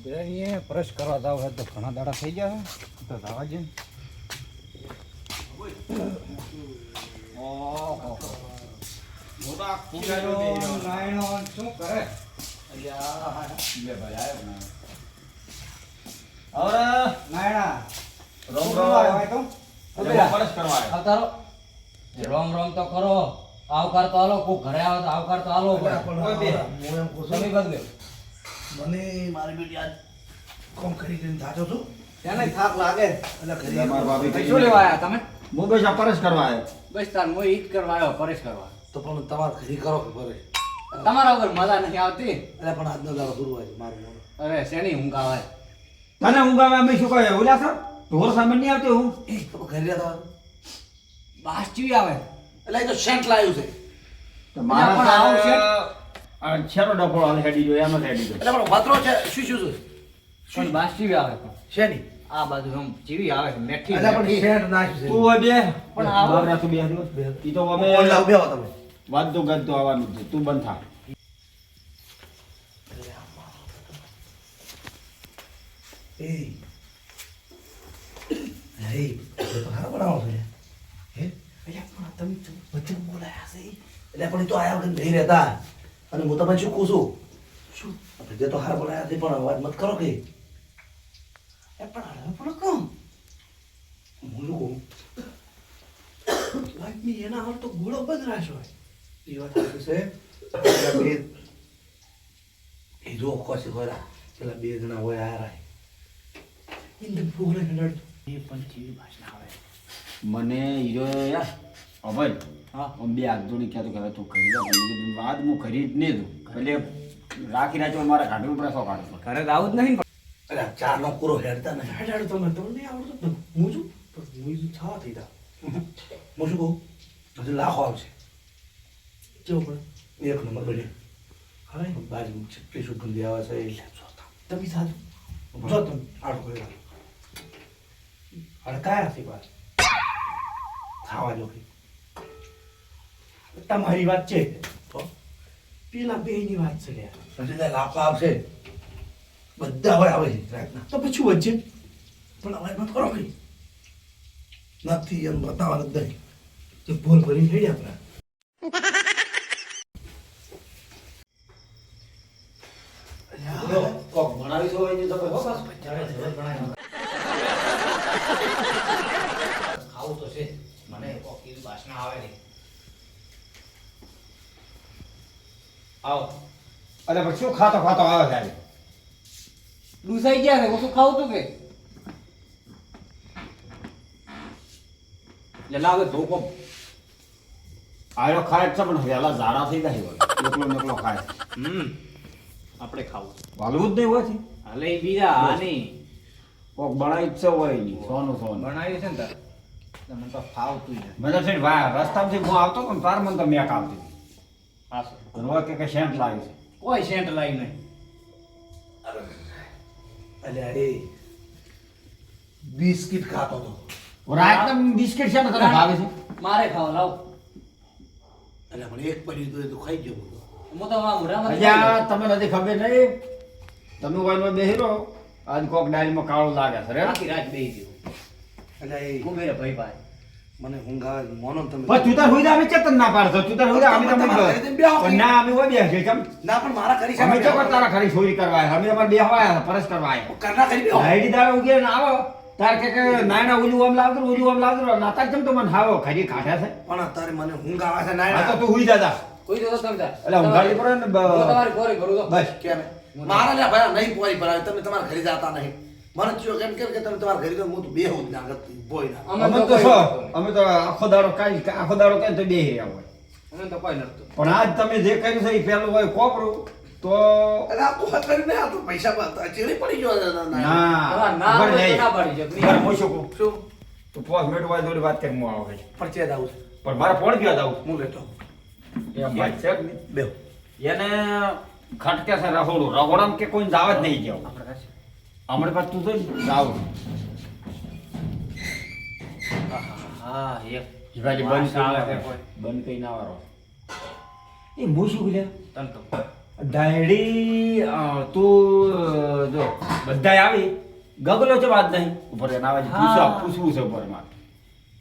એ brush કરવા જાવ તો ઘણા દાડા થઈ ગયા તો જવા દે. ઓહો મોટા કુંડાનો નાયણો શું કરે? અલ્યા લે ભાઈ આયો ને. ઓરે નાયણા રોમ રોમ આવ્યો તો બ્રશ કરવા આવ્યો. આવતારો રોમ રોમ તો કરો. આવકાર તો આલો કો ઘરે આવે તો આવકાર તો આલો. કોઈ બે હું એમ કહું છું તમે બદલે મને મારી બેટી આજ કોમ કરી કરીને થાચો છું એને થાક લાગે એટલે ઘરે મારા ભાભી શું લેવા આયા તમે? હું બસ આ પરસ કરવા આવ્યો. બસ તાર મોય ઈજ કરવા આવ્યો, પરેશ કરવા. તો પણ તમારે ઘરે કરો કે ભરે તમારા વગર મજા નથી આવતી. એટલે પણ આજનો દાડો ગુરુવાર મારું મોડું. અરે શેની ઊંઘ આવે? તને ઊંઘ અમે શું કહે ઓલા સર ઢોર સામે નહીં આવતી હું એ તો ઘરે રહ્યા બાસ ચીવી આવે. એટલે એ તો શેન્ટ લાવ્યું છે તો મારા પણ આવું છે. આ છેરો ડફો હાલ હેડી જો એમ જ હેડી જો. એટલે પણ વાતરો છે શું શું છે પણ બાસ ચીવી આવે. શેની આ બાજુ આમ ચીવી આવે છે, મેઠી એટલે પણ મેઠી. શેન્ટ નાખ્યું છે તું હોય બે પણ આવો. બાબરા તું બે ઈ તો અમે ઓન લાવ બેહો તમે વાંધો ગદ્દો આવવાનું છે તું બંધ થા. એ હે તો ખાના બનાવો છો હે એટલે પણ તમે વચ્ચે બોલાયા છે એટલે પણ એ તો આયા વગર નહીં રહેતા અને હું તમને શું કહું છું શું જે તો હાર બોલાયા છે પણ અવાજ મત કરો કે એ પણ હવે પણ કોમ હું શું કહું લાગી એના હાલ તો ગોળો બંધ રાખ્યો એ વાત સાચી છે પેલા બે એ જો ખોસી ખોરા પેલા બે જણા હોય આયા ઇન્દન પ્રોગ્રામ લડ એ પણ ચીવી ભાષા આવે. મને હીરો યાર અભય હા. આમ બે હાથ જોડી કહેતો કે હવે તું કરી જા પણ મેં કીધું વાત હું કરી જ નહીં દઉં એટલે રાખી રાખ્યો મારે કાઢવું પડે સો કાઢવું પડે. ઘરે તો આવું જ નહીં. અરે ચાર નો પૂરો હેડતા ને હેડ તમે તમને નહીં આવડતું હું છું પણ હું છા થઈ તા હું શું કહું હજુ લાખો આવશે કેવું પડે એક નંબર બને હવે બાજુ છત્રી સુગંધી આવે છે એટલે જોતા તમે સાચું જો તમે આડો કરી અડકાયા છે બાર ખાવા જો તમારી વાત છે પેલા બે ની વાત છે હજી લાખો આવશે બધા હોય આવે છે રાતના તો પછી વચ્ચે પણ અવાજ મત કરો કઈ નથી એમ બતાવવા નથી જે ભૂલ ભરી થઈ આપણે કોક ભણાવી છો હોય તમે હો બસ ખાવું તો છે મને કોકી ભાષા આવે નહીં. આવો અરે પણ શું ખાતો ખાતો આવે છે આજે? ડૂસાઈ ગયા છે. ઓછું ખાવું તું કે એટલે લાવે ધોકો. આયો ખાય જ છે પણ વહેલા ઝાડા થઈ જાય હોય એકલો એકલો ખાય આપણે ખાવું વાલવું જ નહીં હોય છે હાલે ઈ બીજા આની કોક બનાવી જ છે હોય નહીં સોનું સોનું બનાવ્યું છે ને તાર એટલે મને તો ફાવતું જ નથી. મને છે ને રસ્તામાંથી હું આવતો પણ તાર મને તો મેક આવતી હા સર. રોજ કે શેન્ટ લાવી છે કોઈ સેન્ટ લાવી નહીં. અલ્યા એ બિસ્કિટ ખાતો હતો રાતના બિસ્કિટ છે ને તને ભાવે છે મારે ખાવા લાવ. એટલે પણ એક પડ્યું તો એ તો ખાઈ ગયો બધો હું તો મારા મોઢામાં અલ્યા તમે નથી ખબર નહીં તમે વાયમાં બેહી રહો આજ કોક ડાળીમાં કાળું લાગે છે રે આખી રાત બેહી ગયો. એટલે એ કુબેર ભાઈ ભાઈ મને ઊંઘ આવે છે. મોનો ને તમે પણ તું તાર હુઈ અમે ચેતન ના પાડતો તું તાર હુઈ અમે તમે તમને તમારા ઘરે જઈને બેહો. પણ ના અમે હોય બેસે કેમ ના પણ મારા કરી અમે તો તારા ખરી ચોરી કરવા આવ્યા અમે અમાર બેહવા પરસ કરવા આવ્યા કરના કરી બેહો હાઈડી દાડા ઉગે ને આવો તાર કે ના ના ઓલું આમ લાવતો નાતા કેમ તો મને હાવો ખરી કાઢ્યા છે પણ અત્યારે મને ઊંઘ આવે છે આ તો ના તું હુઈ જાતા કોઈ તો તમે તાર. એટલે ઊંઘાડી પડે ને હું તમારી ગોરી કરું તો બસ કેમ મારા લ્યા ભાઈ નહીં પોરી ભરાય તમે તમારા ઘરે જાતા નહીં મને ચિયો કેમ કે તમે તમારા ઘરે તો હું તો બેહું જ ના કરતી બોય ના અમે તો કોઈ શું નડતું નહીં. અમે તો આખો દાડો કાઈ તો બેહી રહ્યા હોય અમે તો કોઈ નડતું. પણ આજ તમે જે કર્યું છે એ પેલું હોય કોપરું તો એટલે આ કોણ કરીને આ તો પૈસા ચીરી પડી ગયો છે. ના તમારા નામ ખબર હોય તો નહીં. ના પાડી શકે. ખબર હું શું કહું? શું તું 5 મિનિટ વાય જોડે વાત કરી હું આવું છું. પરચે જ આવું છે પણ મારે ફોન ગયો દાવ હું લેતો એમ વાત છે કે નહીં? બેહો એને ખટકે છે રહોડું રહોડામાં કે કોઈ દાવ જ નહીં જાવ આપણે કાશે. હમણાં પાછું તું તો દાવ હા એક જીવાજી વાસ બંધ આવે આવે છે કોઈ. બંધ કઈ ના વારો એ હું શું બોલ્યા તન તો દાયડી તું જો બધાય આવી ગગલો છે વાત નહીં ઉપર એના આવે હા. પૂછવું છે ઉપર મારે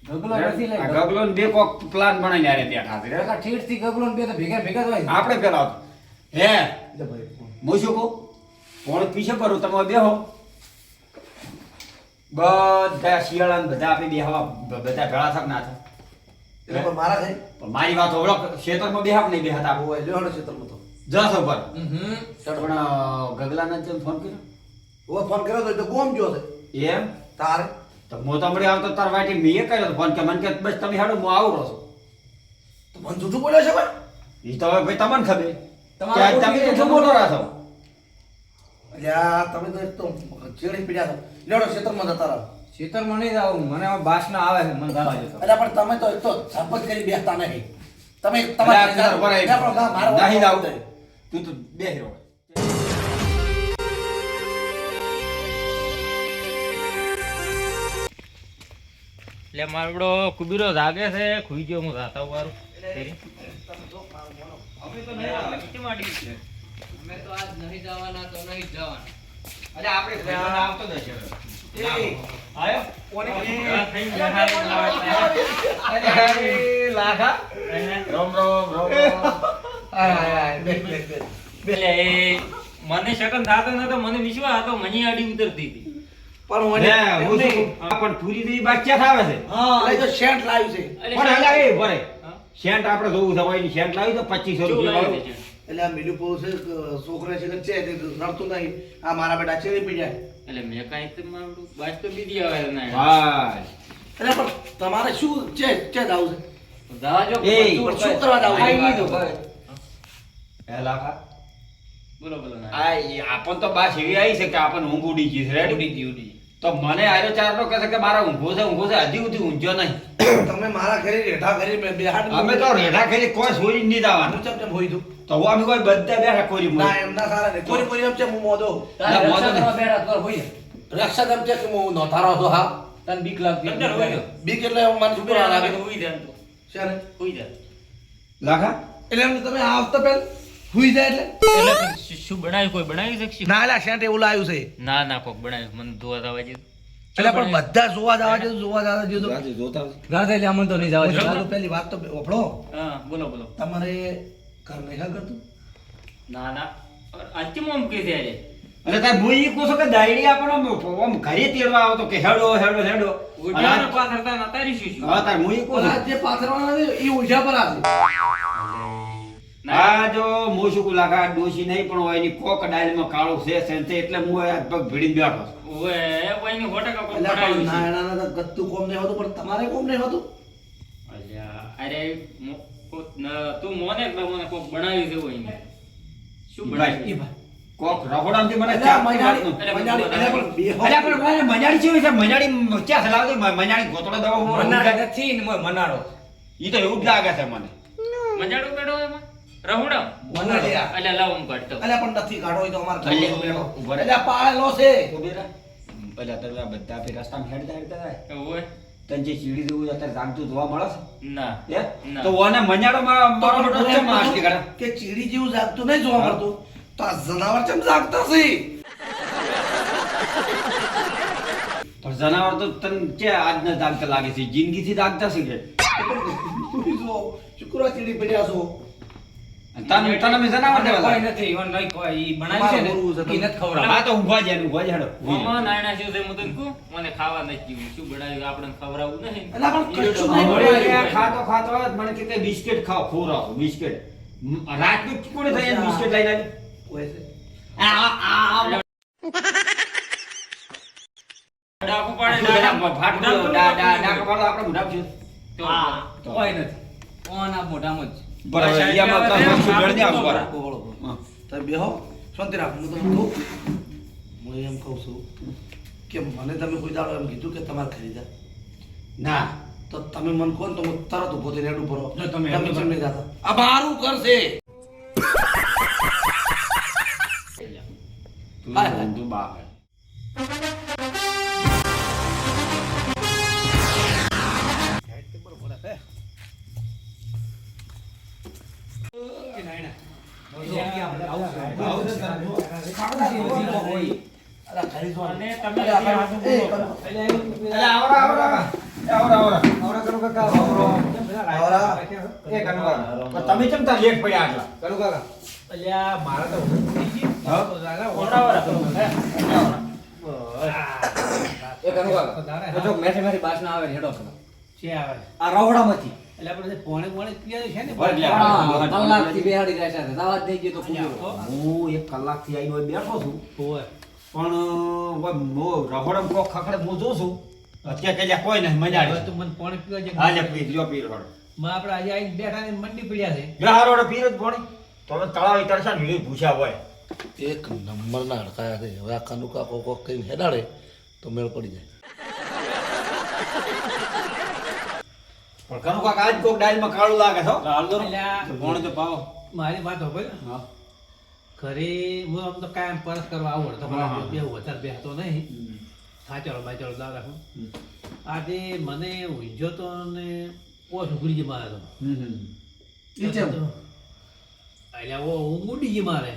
ગગલો નથી લઈ આ ગગલો ને બે કોક પ્લાન બનાવીને આરે ત્યાં ઠાસી રે. ઠેઠથી ગગલો ને બે તો ભેગા ભેગા જ હોય છે. આપણે પેલા હે લે ભાઈ હું શું કહું કોણ પીછે કરું તમે બેહો બધા શિયાળા ને બધા આપણે બેહવા બધા ભેળા થાક ના થાય એટલે પણ મારા છે પણ મારી વાત હોવડો ક્ષેત્રમાં બેહાક નહીં બેહતા આવો લેવાનો છે તમે તો જસ ઉપર હમ. પણ ગગલાને જેમ ફોન કર્યો ઓ ફોન કર્યો તો એ તો ગોમ ગયો છે એમ તારે તો હું તો હમણાં આવતો તાર વાટી મેં કર્યો ફોન કે મને કે બસ તમે હાડો હું આવરો છું તો મને જૂઠું બોલ્યો છે ભાઈ એ તો હવે ભાઈ તમને ખબર તમારે કે આજ તમે ખોટી તો શું બોલો રહ્યા છો એટલે આ તમે તો એક તો ચેડી પીડ્યા છો લેવડો ક્ષેત્રમાં જતા રહો ખેતરમાં નહીં જાવું મને આમાં બાસના આવે છે મને જવા દેતો એટલે પણ તમે તો એક તો ઝાપટ કરી બેસતા નહીં તમે અલ્યા, આ તાર પર ના, પણ ના, મારો નહીં વાંધો જાવ તું તો બેહી રહ્યો એટલે મારો કુબીરો જાગે છે ખુઈ ગયો હું જાતા વારું અમે તો આજ નહીં જવાના તો નહીં જ જવાના અરે આપણે ફેરવાના આવતો જ હશે આયો કોને અરે લાખા રોમ રોમ રોમ એટલે એ મને શકન થાતો નતો મને વિશ્વાસ હતો મની આડી ઉતરતી હતી પણ ને હું શું કહું? આ પણ પૂરી થઈ બાચ્યા થાવે છે હા એ તો શેન્ટ લાવ્યું છે પણ અલ્યા એ ભરે શેન્ટ આપણે જોવું છે હોય શેન્ટ લાવી તો 2500 કેવું રૂપિયા લાગે વાળું. છે? એટલે આ મિલું પોળ છે છોકરા છે કે છે તે રડતું નહીં આ મારા બેટા ચેડી પીડ્યા એટલે મેં કાંઈ તો મારું બાજ તો બીજી આવે ના હા એટલે પણ તમારે શું છે જાવું છે જવા જો એ, બધું શું કરવા જાવું? આઈ આઈ ગયું. ગયું. એ લાખા બોલો બોલો ના આ આપણ તો બાસ એવી આવી છે કે આપણને ઊંઘ ઉડી ગઈ છે રેડી ઉડી તો મને આર્યો ચારનો કહે છે કે મારા ઊંઘો છે હજી સુધી ઊંઘ્યો નહીં તમે મારા ઘરે રેઠા કરી મેં બેહાડ અમે તો રેઢા ખાઈ કોઈ સોરી નહીં હું જવાનું ચમ ચમ હોઈ તું તો હું અમે કોઈ બધા બેઠા કોરી ના એમ ના સારા ને કોરી કોરી એમ છે હું મોદો તારે ના, રક્ષા વાંધો કરવા બેઠા તો હોય રક્ષા એમ છે કે હું નોતારો હતો હા તને બીક લાગતી અંદર હોય ને. બીક એટલે મને શું કરવા લાગે હુઈ જા તું. શેને? હુઈ જા. લાખા એટલે એમ તમે આવતા પહેલ હુઈ જાય એટલે એટલે તો શું બનાવ્યું કોઈ બનાવ્યું છે કે શું? ના એટલે શેન્ટ એવું લાવ્યું છે ના ના કોક બનાવ્યું મને ધોવા થવા જેવું. એટલે પણ બધા જોવા જવા છે જોવા જવા છે તો જોતા ગાતે એટલે અમને તો નહીં જવા હું દેતા. તમારું પહેલી વાત તો ઓફળો હા બોલો બોલો તમારે ઘર નહીં કરતું ના ના અંતિમ આમ કે ત્યારે અને તાર હું ઈ કહું છું કે દાયડી આપણને આમ ઘરે તેડવા આવતો કે હેડો હેડો હેડો ઉઠ્યાના પાથરતા નતા રહી શું શું? હા તાર હું ઈ કહું ઓલા છું જે પાથરવાના છે એ ઉલઝા પર આવે આ જો હું શું કહું લાખા ડોશી નહીં પણ હોય એની કોક ડાયલમાં કાળું છે સેન્સે એટલે હું આ પગ ભીડીને બેઠો છું. ઓવે એ કોઈની હોટકા કોક એટલે પણ બનાવ્યું છે. નાના ગત્તું કોમ નહીં હોતું પણ તમારે કોમ નહીં હોતું અલ્યા, અરે તું મોને કે મને કોક બનાવ્યું છે કોઈને. શું બનાવ્યું? ઈ ભાઈ, કોક રહોડામાંથી મને અલ્યા, ચાપતી વાતનું. મજાડી અલ્યા, પણ બેહો. અલ્યા, પણ મને મજાડી કેવી છે? મજાડી ક્યાં સલાવતી? મજાડી ગોતડો દવા હું મનાડો નથી ને મનાડો ઈ તો એવું જ લાગે છે મને. મજાડો બેડો એમાં રહોડા મનાડી આ. અલ્યા લાવ હું કાઢતો અલ્યા, પણ નથી કાઢો એ તો અમારે અલ્યા, ઘરનો બેઠો. ઉભો રહે. અલ્યા, પાળેલો છે ઉભી રહે. પેલા તો આ બધા આપે રસ્તામાં હેડતા હેડતા જાય. ઓવે તને જે ચીડી જેવું અત્યારે જાગતું જોવા મળે છે ના હે? ના. તો ઓને મજાડો મારો મોટો ચમ આટલી કરે. કે ચીડી જેવું જાગતું નહીં જોવા મળતું તો આ જનાવર ચમ જાગતા છે પણ જનાવર તો તને કે આજના જાગતા લાગે છે જિંદગીથી જાગતા છે કે તું જો શુક્રવાર ચીડી પડ્યા છો તને તને મેં જનાવર દેવા કોઈ લાગે. નથી ઈવન નહીં કોઈ ઈ બનાવી છે ને મારું બોલવું છે ઈ નથી ખવડાવતું. આ તો ઊભા જાય ઊભા જાય હેડો. મામા નાયણા શું છે હું તને કહું? મને ખાવા નથી જીવું શું બનાવ્યું આપણને ખવડાવવું નહીં અલા, પણ કશું ઈડો નહીં બનાવ્યો. બનાવ્યું. ખાતો ખાતો મને કે બિસ્કિટ ખાવ ખોરાવ બિસ્કિટ રાતનું કોણે થઈ બિસ્કિટ લઈને આવી? કોઈ છે ડાકુ પાડે ફાટવું ડાક મારો આપણે મોઢામાં છે. તો તો. કોઈ નથી ઓના મોઢામાં જ બરાબર ઈયામાં તો મસ્ત ગળને આમ પર. બોલો હા. તમે બેહો શાંતિ રાખો હું તમને કહું હું એમ કહું છું કે મને તમે કોઈ દાડો એમ કીધું કે તમારે ખરીદા ના તો તમે મન કહો ને તો હું તરત ઉભો થઈને હેડ ઉપર આવો. જો તમે તમે ચમ નહીં જાતા આ મારું ઘર છે તું હા. બંધુ બા હે. અલા ખાલી જો અને તમે અલા, હજી હાથું બોલો. અલા, આવરા, આવરા. એ આવરા, આવરા. આવરા કરું કાકા આવરા એ કનુ કાકા. પણ તમે કેમ તાર લેટ પડ્યા આટલા? કરું કાકા અલ્યા મારા તો હા? ઓરડા વાળા કરો. હે? એ કનું કાકા તો જો મેઠે મેઠી બાસ ના આવે ને હેડો કરો છે આવે આ રહોડામાંથી એટલે આપણે પોણે પોણે પીવાનું છે ને ભરી લે. હા, કલાકથી બેહાડી રહ્યા છે દાવા જ દઈ ગયો તો પૂરો હું 1 કલાકથી આવીને હોય બેઠો છું હોય પણ રહોડમ કોક ખખડે હું જોઉં છું અત્યારે કલ્યા કોઈ નહીં મજા હવે આવી તો મને પોણે પીવા છે હા લે પી લ્યો પી રહોડ માં આપણે આજે આવીને બેઠા ને મંડી પડ્યા છે લે હારોડે પી જ ભણી તો અમે તળાવી તરસા ને ભૂસ્યા હોય એક નંબરના હડકાયા છે હવે આ કનુકા કોક કરીને હેડાડે તો મેળ પડી જાય પણ કનુ કાકા આજ કોક ડાળમાં કાળું લાગે છો અલ્યા, કોણ તો પાવો મારી વાત હોભળ હા ઘરે હું આમ તો કાયમ પરસ કરવા આવું તો હા, હા. બે વધારે બેસતો નહીં થાચડો બાચડો લાવ રાખું આજે મને ઊંઝો તો ને પોસ ઉગડી ગઈ મારે તો અલ્યા ઓ ઊંઘ ઉડી ગઈ મારે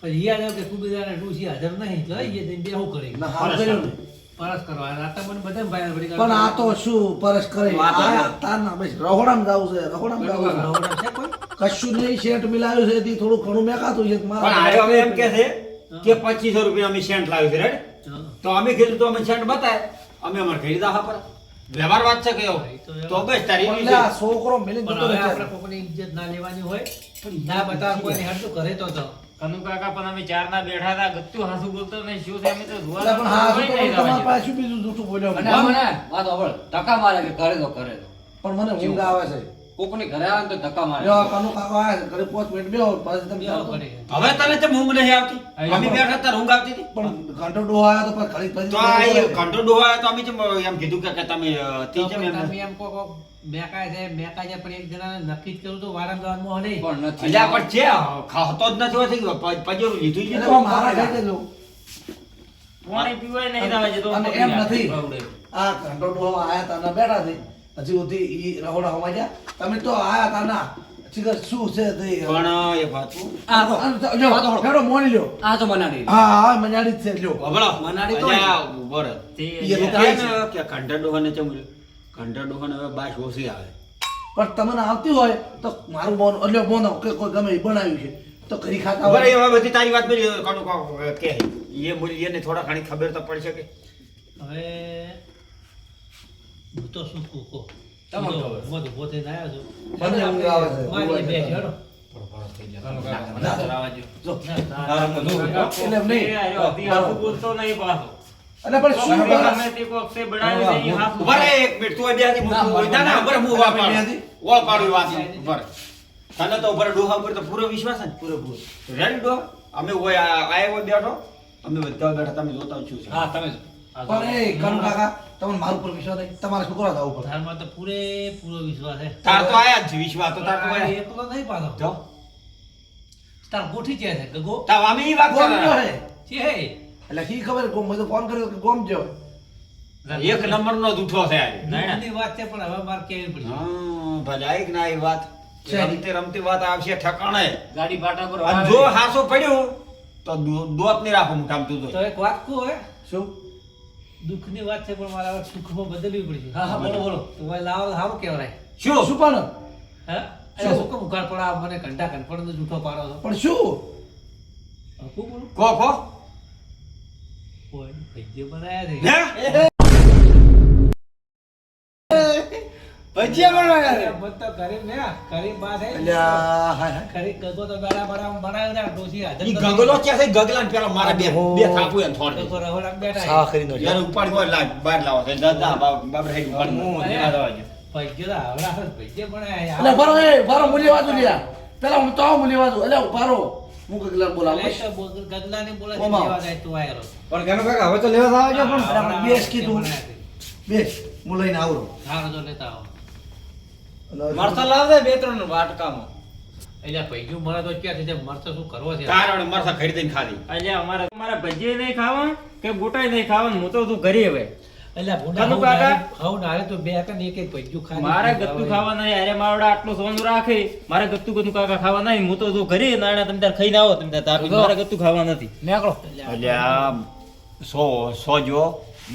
પછી યાદ આવ્યું કે કુબીરાને ડૂસી હાજર નહીં તો લઈ જઈને બે શું કરી ના હાલ કર્યું ને પરસ કરવા રાતે મને બધા ભાઈ વળી પણ આ તો શું પરસ કરે વાત આ તારના બસ રહોડામાં જાવું છે રહોડામાં જાવું રહોડા છે કોઈ છે કશું નહીં શેઠ મિલાવ્યું છે એથી થોડું ઘણું મેકાતું છે પણ આયો હવે એમ કે છે કે 2500 રૂપિયા અમે સેન્ટ લાવ્યું છે રેડ હા. તો અમે કીધું તો અમે સેન્ટ બતાય અમે અમારે ખરીદા હા પર વ્યવહાર વાત છે કયો તો બસ તારી પણ રીતે. લે આ છોકરો મિલી પણ જતો હવે રહે આપણે કોકની ઇજ્જત ના લેવાની હોય ના બતાવ કોઈને હટતું કરે તો કનુ કાકા પણ અમે ચાર ના બેઠા હતા ગત્તુ હાસુ બોલતો નહીં શું છે અમે તો જોવા એટલે પણ હા કોઈ શું નહીં કરું, તમારા જવા પાસે શું બીજું જૂઠું બોલ્યો અને મને વાત હોભળ ધક્કા મારે કે કરે તો કરે તો પણ મને ઊંઘ આવે છે કોકની ઘરે આવે ને તો ધક્કા મારે જો આ કનુ કાકો આવે છે ઘરે 5 મિનિટ બેહો પછી તમે બેહો ચાલો. ઘડી. હવે તને તે ઊંઘ નહીં આવતી અમે બેઠા હતા ઊંઘ આવતી હતી પણ ઘંટો ડોહો આવ્યો તો પછી ઘડી તો આ એ કંટ્રોલ ડોહા તો અમે જેમ એમ કીધું કે તમે તે તો જેમ પણ એમ તમે એમ કહો કહો મેકાય છે પણ એક જણાને નક્કી જ કરું તો વારંવાર નહીં પણ નથી અલ્યા પણ છે ખાતો જ નથી હોતી પજેરું લીધું જ એટલે મારા ખાઈ દેજો પાણી પીવાય નહીં જવા જતો અને એમ નથી આ ઘંટો ડોહો આયા તા ને બેઠા છે હજી સુધી ઈ રહોડા હોવા ગયા તમે તો આયા તા ના ચીકર શું છે તે પણ એ વાતું આ તો જો હેડો મોની લ્યો આ તો મનાડી હા હા મજાડી જ છે લ્યો વબળો મનાડી તો અલ્યા ઉભો રહે તે એ તો કે થાય ને કે કંટ્રોલ ડોહાને ચમ કંટ્રોલ ડોહાને હવે બાશ ઓછી આવે પણ તમને આવતી હોય તો મારું બોન એટલે બોનો કે કોઈ ગમે ઈ બનાવ્યું છે તો કરી ખાતા બરાબર હોય એ બધી તારી વાત બધી કોનું કે એ મૂલ્ય એને થોડા ઘણી ખબર તો પડશે કે હવે હું તો શું કહું કહો તમને ખબર. હું તો પોતે ના આવ્યો છું મને ઊંઘ આવે છે. મારી બે છે, હેડો. જો એટલે એમ નહીં. હાસુ બોલતો નહીં પાછો એટલે પણ શું ગમે કરે? તે કોક સે બનાવી દે ઈ હાસુ ઉભા રહે એક મિનિટ તું બે હતી ના, ના ના ઉભા રહે, હું વા પાડું બેહાથી? ઓળ પાડું વાત ઉભા રહે. તને તો ઉભા રહે, ડોહા ઉપર તો પૂરો વિશ્વાસ છે ને પૂરેપૂરો. રેડી ડોહા અમે હોય આયા હોય બેઠો અમે બધા બેઠા તમે જોતા છું છે હા તમે પણ એ કનુ કાકા તમને મારું પર વિશ્વાસ નહીં તમારા છોકરા થવું પડે તારમાં તો પૂરેપૂરો વિશ્વાસ છે તાર તો આયા જ છે વિશ્વાસ તો તાર તો આ આયા. એકલો નહીં પાછો જો તાર ગોઠી છે ગગો તાર અમે ઈ વાત ગોમ કરે ગયો હે છે હે એટલે શી ખબર ગોમ મેં તો ફોન કર્યો કે ગોમ ગયો એક નંબરનો જૂઠો છે આજે. દુઃખની વાત છે પણ હવે મારે કેવી પડી હા ભલે આઈ કે ના એ વાત છે. રમતી રમતી વાત આવશે ઠકાણે ગાડી બાટા પર અને જો હાસો પડ્યું તો દોત નહીં રાખો મોટામાં તું તો તો એક વાત કહું હે શું દુઃખની વાત છે પણ મારે હવે સુખમાં બદલવી પડશે હા હા બોલો બોલો તો હવે લાવો સારું કહેવાય શું શું પણ હે અરે શું કામ ઉઘાડ પડા મને ઘંટા ઘંટપણનો જૂઠો પાડો છો પણ શું હકુ બોલું કો કોઈ ભૈજે બનાયા છે હે ભજીયા બનાવ્યા રે મત તો ગરીબ ને ગરીબ બાદ હે અલ્યા હાય હાય ગરીબ ગગો તો બેડા બડા બનાવ્યો ને ડોસી હાજર ઈ ગગલો છે છે ગગલા ને પેલા મારા બે બે થાપુ એમ થોડ દે તો રહોડા બેઠા સા કરીને યાર ઉપાડી હોય લાગ બહાર લાવો છે દાદા બાબર હે ઉપાડી હું દેવા દવા છે ભૈજે તો આવડા ભૈજે બનાયા એટલે ભરો એ ભરો મૂલ્યવાદું લ્યા પેલા હું તો આવું મૂલ્યવાદું એટલે ભરો હું ગગલા બોલાવું ગગલા ને બોલે ઓમાં. લેવા જાય તું આયરો પણ કેનો કાકા હવે તો લેવા આવજો પણ અરે આપણે બેસ કીધું બેસ હું લઈને આવરો હારો તો લેતા આવો મરસા લાવ દે બે ત્રણ વાટકામાં એટલે ભૈજુ મળે તો ક્યાં છે મરતો શું કરવો છે તારણ મરસા ખરીદીને ખાધી અલ્યા અમારા ભજીયા નહીં ખાવા કે ગોટાઈ નહીં ખાવા હું તો તું ઘરે હવે એટલે ભૂંડા કનુ હવ કાકા? નારે- હવ નારે તો બે હતા ને એક એક ભજ્યું ખાલી મારે ગત્તુ ખાવા નહીં અરે માવડા આટલું સોનું રાખે મારે ગત્તુ ગત્તુ કાકા ખાવા નહીં હું તો જો ઘરે નાણા તમે તાર ખાઈને આવો તમે તાર તાપી મારે ગત્તુ ખાવા નથી નીકળો એટલે આ 100 જો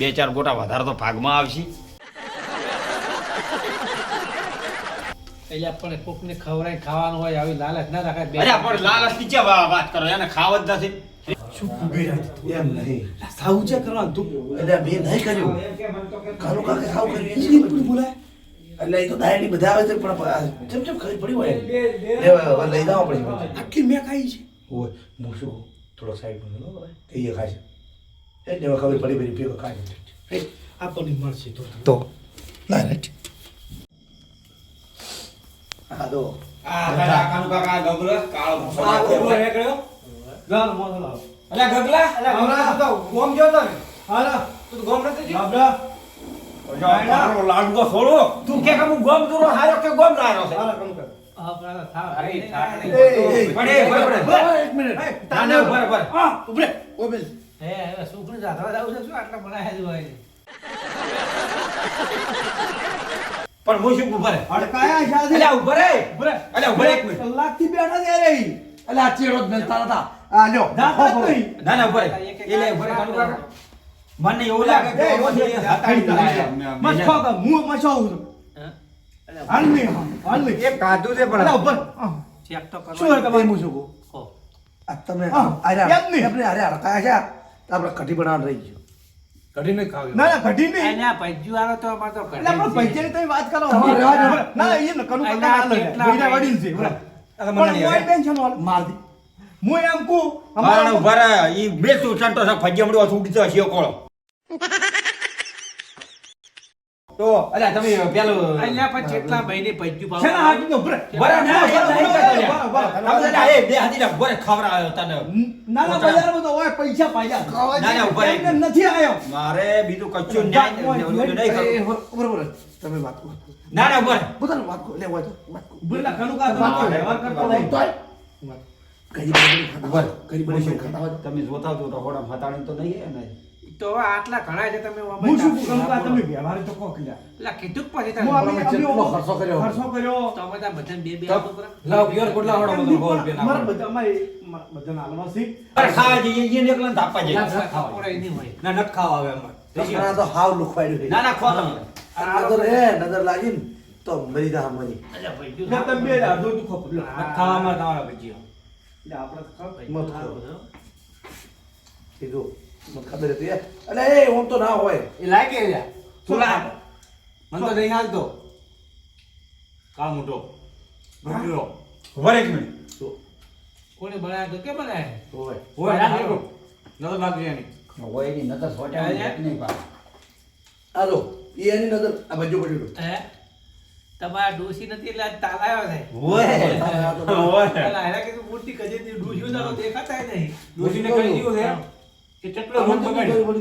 2-4 ગોટા વધારે તો ભાગમાં આવશે. એટલે પણ કોકને ખવડાવીને ખાવાનું હોય આવી લાલચ ના રાખાય બે અરે પણ લાલચની ચા વાત કરો એને ખાવા જ નથી. શું કુબેર એમ નહીં સાવું છે કરવાનું તું એટલે મેં નહીં કર્યું કાનો કાકે સાવ કર્યું એ જ નહીં બોલાય એટલે એ તો દાયડી બધા આવે છે પણ ચમ ચમ ખરી પડી હોય હવે લઈ જવા પડે આખી મેં ખાઈ છે ઓય હું શું કહું? થોડો સાઈડમાં લો ભાઈ એ ખાય છે એટલે હવે ખબર પડી પડી ભેગો ખાય છે આપણને મળશે તો ના રાઈટ હા તો આ કાકાનું કાકા ગગલો કાળો આ ગગલો ભૂસો. હે ગયો ગાલ મોઢો લાવ અલ્યા ગગલા હમણાં તો ગોમ ગયો તો ને હાલા તું ગોમ નથી ગયો બાબરા મારો લાડવો છોડો તું કે હું ગોમ દૂરો હારો કે ગોમ લાયો છે. હાલા કમ કર આપણા થાવ અરે, નહીં. પણ એ બરાબર. એક મિનિટ ના ના બરાબર. હા ઉભરે ઓ બેલ હે હવે છોકરી જાતવા જાવું છે શું આટલા બનાયા જ હોય પણ હું શું ઉભા રે અડકાયા શાદી અલ્યા ઉભા રે ઉભરે અલ્યા ઉભા રે એક મિનિટ. કલાકથી બેઠા છે રે એટલે આ ચેડો જ મેલતા નતા આ લ્યો જાતા જ નહીં ના ના ઉભા રે એ લે ઉભા રે કાનુ કાકા મને એવું લાગે કે એ, ઓલો એ, જે હથાળી લાયા. મત ખાતા હું મચાવું છું હાલ નહીં હાલ નહીં એક કાઢું છે પણ અલા ઉપર ચેક તો કરવા શું હે તમારે હું શું કહું કહો. આ તમે હા, આર્યા એમ નહીં. એમને આર્યા અડકાયા છે આપણે કઢી બનાવવાનું રહી ગયું કઢી નહીં ખાવી. ના ના ઘટી નહીં એને આ ભજ્યું આલો તો અમારે તો એટલે આપણે પૈસાની તમે વાત કરો તમારે રહેવા દો. ના એ ન કરું અલા, કાકા હાલે. કેટલા ભઈના વડીલ છે બરાબર. અલા, મને પણ નહીં મોય આવે. ટેન્શન વાળો. માર દી હું એમ કહું મારા અમારે ઉભા રે ઈ બે તું ચંટો છે ફજ્જમડો છૂટતો છે કોળો તો અલ્યા તમે પેલું અલ્યા પણ કેટલા મહિને ભજ્યું છે ને હાથ નો ભરે. બરાબર, ના, બરાબર, બરાબર, બરાબર, બરાબર, આપણે બરાબર. એ બે હાથીના ભોરે ખવડાવ્યો તને નાના બજારમાં તો હોય પૈસા પાડ્યા. ના, ના, ઉભા રહી. એમને નથી આવ્યો મારે બીજું કચ્છું ન્યાય નહીં કરું. બરોબર તમે વાત કરો ના ના ઉભા રે. પોતાની વાત કરો લે હોય તો વાત કરો બુરલા કનું કા તો વ્યવહાર કરતો નહીં. તોય ગરીબ બની ખાતા ઉભા હોય રે. ગરીબ બની ખાતા હોય તમે જોતા હો તો રહોડા ફતાણી તો નહીં હે ને. તો હવે આટલા ઘણા છે તમે હું શું કહું કનું કા તમે વ્યવહાર તો કોક લ્યા. એટલે કીધું જ પછી હું તમે આપણે જેટલો ખર્ચો કર્યો. ખર્ચો કર્યો તો અમે ત્યાં બધાને બે બે તો આપો પરા. લાવ પિયર કોટલા હોડો બધો ગોળ પે અમારા નાખો. બધા અમારે બધાને હાલવા છે. અરે ખાવા જઈએ ઈને એકલા ને થાપવા જઈએ. ના, ખાપોડા ય નહીં હોય. ના નત ખાવા આવે અમારે. તમારા તો હાવ લુખવાડ્યું છે ના ના ખો તમે. આ નજર નજર લાગી ને તો મરી જા મરી અલ્યા ભજ્યું ના, તમે બે અડધો તું ખપો. લે. નત ખાવામાં તમારા ભજીયો. એટલે આપણે તો ખાવ. મત ખાઓ. સારું છે. કીધું મને ખબર હતી એટલે એ ઓમ તો ના હોય એ લાગે લ્યા. તું લા. મને તો નહીં હાલતો. કા મોટો. મોટો. ઉભા રે એક મિનિટ. કોણે બનાવ્યા તો કે બનાવ્યા? હોય ઓય ના હેકો. નતો લાગી એની. ઓય ની નતો સોટા નહીં પા. હાલો એ એની નજર આ બાજુ પડ્યું હે? તમારા ડોશી નથી એટલે આજ તાલાયો છે. ઓય. ઓય. પેલા હેરા કીધું મૂર્તિ કજેથી ડોશીઓ તારો દેખાતાય નહીં. ડોશીને કહી દીધું છે કે ચટલો રોટ બગાડ્યો.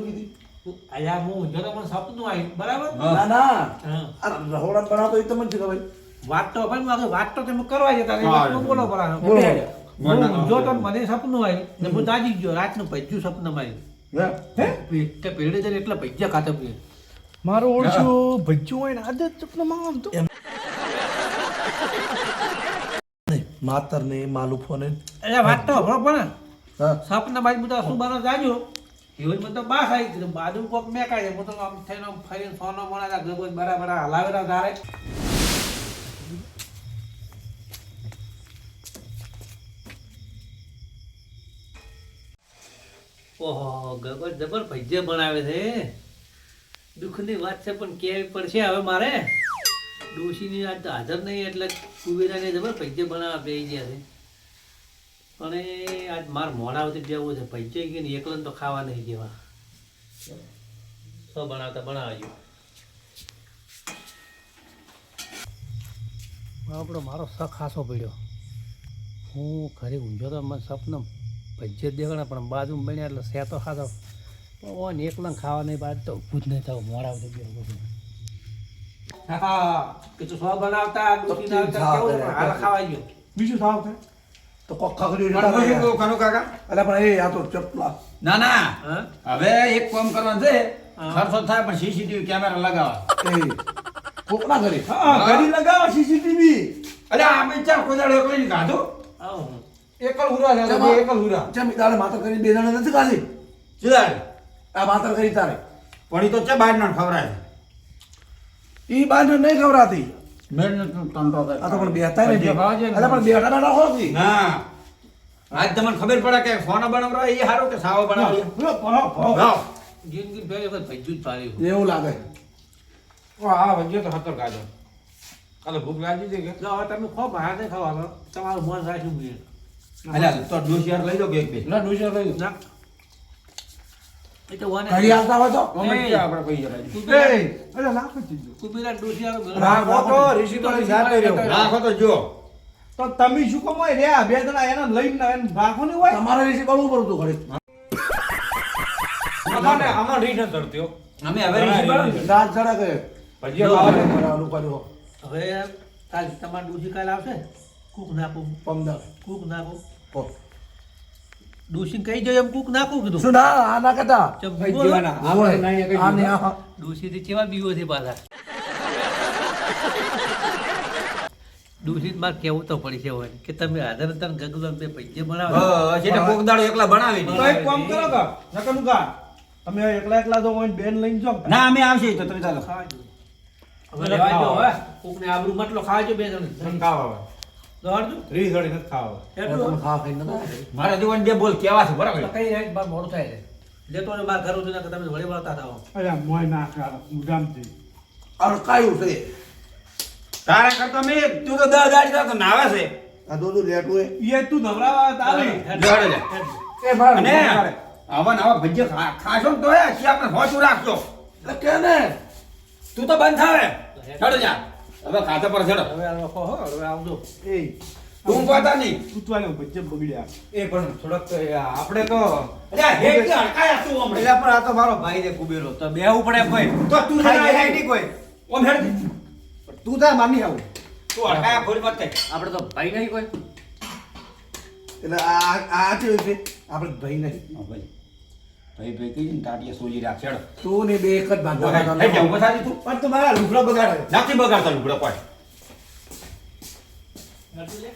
અલ્યા હું જો તો મને સપનું આવ્યું બરાબર હા. ના ના હા. આ રહોડા બનાવતો એ તમને ખબર વાત તો ભાઈ મારે વાત તો તમે કરવા જતા રહે. હા. વાત તો બોલો પરા. બોલો. હું જો તો મને સપનું આવ્યું ને હું જાગી ગયો રાતનું ભજ્યું સપનું માર્યું હે? પેટે પેડે જઈને એટલા ભજ્યા ખાતા પીએ મારો ઓળશો ભજ્યું હોય ને આજે ચપલામાં આમ તો માતર ને માલુફો ને એટલે વાત તો હભળો પણ હા સપના બાજુ બધા શું બનો જાગ્યો એવું મને તો બાસ આવી ગયું બાજુ કોક મેકાય હું તો આમ થઈને આમ ફરીને સોનો મોણા ગબો બરાબર હલાવેલા ધારે ઓહો ગબર જબર ભજ્ય બનાવે છે દુઃખની વાત છે પણ કેવી પડશે હવે મારે ડોશીની આજ તો હાજર નહીં એટલે કુવેરાને જબર ભજ્ય બનાવવા બેસી ગયા છે પણ એ આજ માર મોડાવથી જવું છે ભજ્ય કે ને એકલન તો ખાવા નહીં જેવા તો બનાવતા બનાવજો આપણો મારો શખ ખાસો પડ્યો હું ઘરે ઊંઝો તો મને સપનું ભજ્ય જ દેખાણા પણ બાજુ બન્યા એટલે સેતો ખાતો પણ ઓન એકલન ખાવા નહીં બાદ તો ઊભું જ નહીં થવું મોડાવથી ગયો બધું હા કે તું સો બનાવતા ડોશી બનાવતા કેવું પણ હાલ ખાવા ગયો બીજું થાવ કે તો કોક ખગડ્યું પણ હું શું કહું, કાનુ કાકા? અલા પણ એ આ તો ચપલા ના ના હા હવે એક કામ કરવાનું છે ખર્ચો થાય પણ સીસીટીવી કેમેરા લગાવવા એ કોકના ઘરે હા ઘડી લગાવો સીસીટીવી. અલ્યા અમે ચાર કોઈ દાડો એકલી ગાધું આવો. એકલ હુરા છે જમા. એકલ હુરા. ચમ તારે માત્ર કરી બે જણા નથી ખાધી ચિદાડ આ માત્ર કરી તારે પણ ઈ તો ચે બહાર ના ખવરાય ઈ બાજુ નહીં ખવરાતી મેં તંટો આ તો પણ બેઠા ને જે ભાવ છે ને. અલા પણ બેઠા ના રાખો કી ના આજ તમને ખબર પડે કે સોના બનાવવા એ સારું કે સાવો બનાવી લાવ જિંદગી પહેલી વખત ભજ્યું જ પાડ્યું. એવું લાગે આ વજ્જો તો હતર કાઢો. કાલે ભૂખ લાગી છે કે જો હવે તમે ખો બહાર નહીં ખાવાનું તમારું મન રાખ્યું મેં. અલ્યા તો ડોસિયાર લઈ લો કે એક બે ના ડોશા લઈ ના એ તો વાને ઘડી આવતા હોય તો અમે એ. ક્યાં આપણે પૈસા લાવી એ અરે નાખો ચીજો. કુબેરા ડોશિયારો રાખો તો ઋષિભાઈ સાથે રહ્યો. રાખો તો જો તો તમે શું કામ હોય રહ્યા બે જણા એને લઈને એને રાખો નહીં હોય. તમારે વિશે કરવું પડતું ઘડી આમાં રીત ન કરતી. અમે હવે રીસી બનાવી. રાત જરા કે ભજીયા ખાવા બરાબર કર્યો હવે કાલ તમારે ડોશી કાલ આવશે કૂક નાખું પમદાર કૂક નાખું ડોશી કહી જાય એમ કૂક નાખું કીધું શું ના આ ના કહેતા ચમ કઈ બોલો. દેવાના. આ ને આ ડોશીથી કેવા બીવો છે પાછા ડોશી મારે કેવું તો પડી છે હોય કે તમે હાજર હતા ને ગગલો બે પૈસે બનાવો બસ એટલે કોક દાડો એકલા બનાવી તો એક કામ કરો કા નકરનું કા તમે એકલા એકલા તો હોય બેન લઈને જાઓ. ના અમે આવશે તો તમે ચાલો ખાજો હવે લેવા જો હવે કોકને આબરૂ મતલો ખાજો બે જણ મને ખાવા આવે. દોડજો રીસ હળી નથી ખાવા આવે. તમે એટલું ખા ખાઈને નતા મારા જીવન બે બોલ કેવા છે બરાબર કઈ રાત બાર મોડું થાય છે લેતો ને માર ઘર સુધી તમે વળી વળતા થાઓ અરે મોય ના ખાવા મુદામથી. અરે કાયું છે તારા કરતા મેં તું તો 10 દાડી તો નાવે છે આ દોડું લેટું એ એ તું નવરાવા તારી. જોડે લે એ ભાઈ અને આવા નવા ભજીયા ખાશો ને તો એ પછી આપણે હોચું રાખજો એટલે કે ને તું તો બંધ થાવે ચડો જા હવે ખાતા પર ચડો હવે આ લોકો હો હવે આવજો એ તું પાતા નહીં ઉતવાને ભજ્જે બગડ્યા. એ પણ થોડોક તો આપણે તો અલ્યા હે કે હડકાયા તું હમણે પેલા પર આ તો મારો ભાઈ છે કુબેરો તો બેહવું પડે કોઈ તો તું ખાઈ ના જાય નહીં કોઈ ઓમ હેડ તું તાર માની આવું તું હડકાયા ખોરી મત કર આપણે તો ભાઈ નહીં કોઈ. એટલે આ કેવું છે આપણે ભાઈ નહીં ભાઈ ભાઈ ભાઈ કઈ તાટીએ સોજી રાખ ચડ તું ને બે એક જ ભાગવા હે જાવ બતાજી તું પણ તમારા લુગડા બગાડે નાખી બગાડતા લુગડા કોઈ હેડું લે.